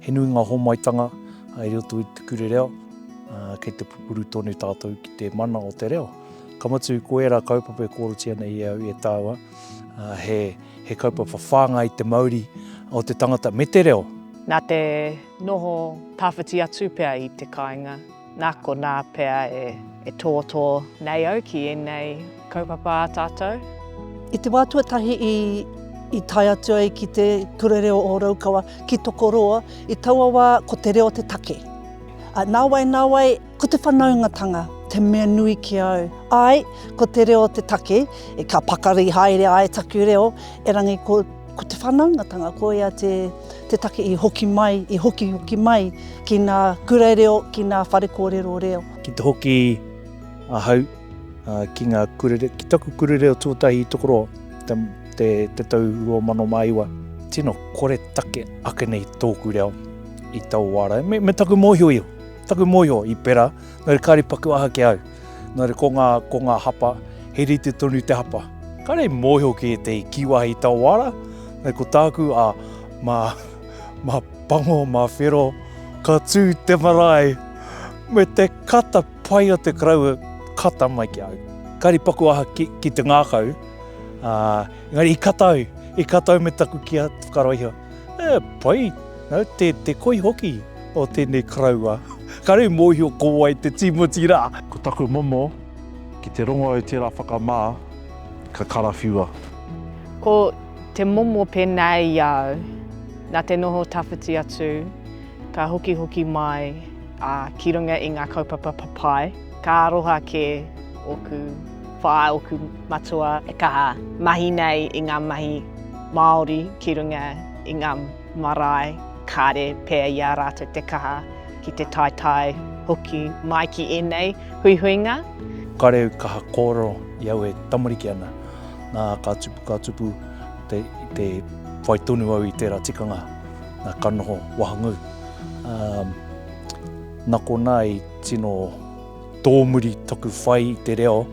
he nui ngā homaitanga i roto i Te Kura Reo, kei te pupuru tonu tātou ki te mana o te reo. Kamatu ko era kaupapa e kōroti ana i au e tāua, he kaupapa whānga i te Māori o te tangata me te reo. Nā te noho tāwhiti atu pea i te kāinga, nā ko nā pea e tō nei au ki e nei kaupapa a tātou. I te wā tuatahi i tai atu ai ki te Kura Reo o Raukawa, ki toko roa, i taua wā ko te reo te take. Nā wai, ko te whanaungatanga, te mea nui ki au. Ai, ko te reo te take, e ka pakari haere ai taku reo, e rangi ko te whanaungatanga, ko ia te take i hoki mai ki ngā Kura Reo, ki ngā whare kōrero reo. Ki te hoki ahau, ki ngā Kura Reo, ki taku Kura Reo tuatahi i toko roa, te tau rua mano maiwa. Tino, kore take ake nei tōku reo i tau wāra. Me taku mōhio i pera, nō re kāre paku aha ke au. Nō re ko ngā hapa, he rite tonu te hapa. Kāre mōhio ki te kiwahi i tau wāra. Nō ko tāku mā pango, mā whero, ka tū te marae, me te kata pai o te kraua, kata mai ki au. Kāre paku aha ki te ngākau, engari i katau me taku ki a whakaroihia. Pai, te koi hoki o tēnei kraua. Kāre mōhio ko ai te timoti rā. Ko taku momo, ki te rongo o tērā whakamā, ka karawhiua. Ko te momo pēnei iau, nā te noho tawhiti atu, ka hoki mai ki runga i ngā kaupapa papai. Ka aroha ke oku whae, oku matua, e kaha mahi nei i ngā mahi Māori ki runga i ngā marae, kāre pēr i a rātou te kaha ki te tai hoki mai ki e nei huihuinga. Kāre kaha kōrero i au e tamariki ana, nā ka tupu te whai tonu au i tērā tikanga, nā kanoho wahangau. Nā ko nā i tino tōmuri taku whai i te reo,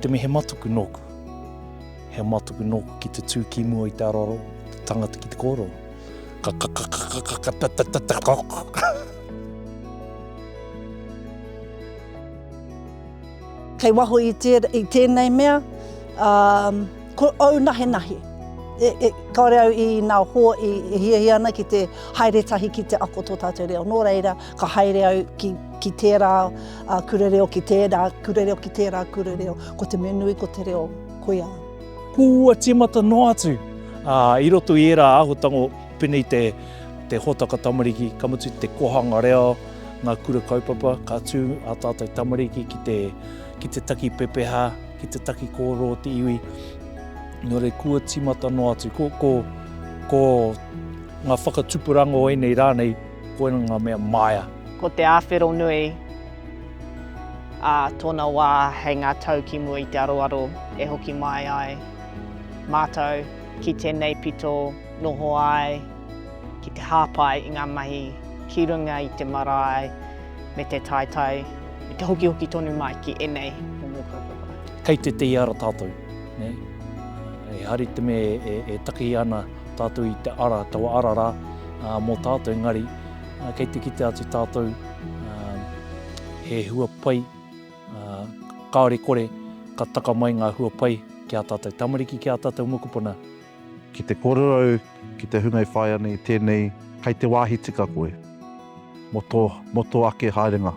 te me he matuku nōku. He matuku nōku ki te tūkimua i te aroro, te tangata ki te kōrero. Kei waho i tēnei mea, ko au nahi. Kaore au i ngā hoa i hiahi ana ki te haere tahi ki te ako tō tātou reo. Nō reira, ka haere au ki tērā Kura Reo, ki tērā Kura Reo, ki tērā Kura Reo. Ko te mea nui, ko te reo, koia. Kua tīmata no atu. I roto i era ahutango pene i te hotaka tamariki, kamatu te kohanga reo, ngā kura kaupapa, ka tū a tātou tamariki ki te taki pepeha, ki te taki kōrero te iwi. Nō re kua tīmata no atu. Ko ngā whakatupurango e nei rānei, ko ngā mea maia. Ko te āwhero nui, tōna wā hei ngā taukimua i te aroaro e hoki mai ai. Mātou ki tēnei pito noho ai, ki te hāpai i ngā mahi, ki runga i te marae, me te tai, me te hoki tonu mai ki enei momo kaupapa. Kei te ara tātou, ne? E hari te me e taki ana tātou i te ara, tawa arara mō tātou engari, kei te kite atu tātou he hua pai, kāore kore, ka taka mai ngā hua pai ki a tātou tamariki, ki a tātou mokopuna. Ki te kōrero, ki te hungai whai ana i tēnei, kei te wāhi tika koe. Moto ake haerenga.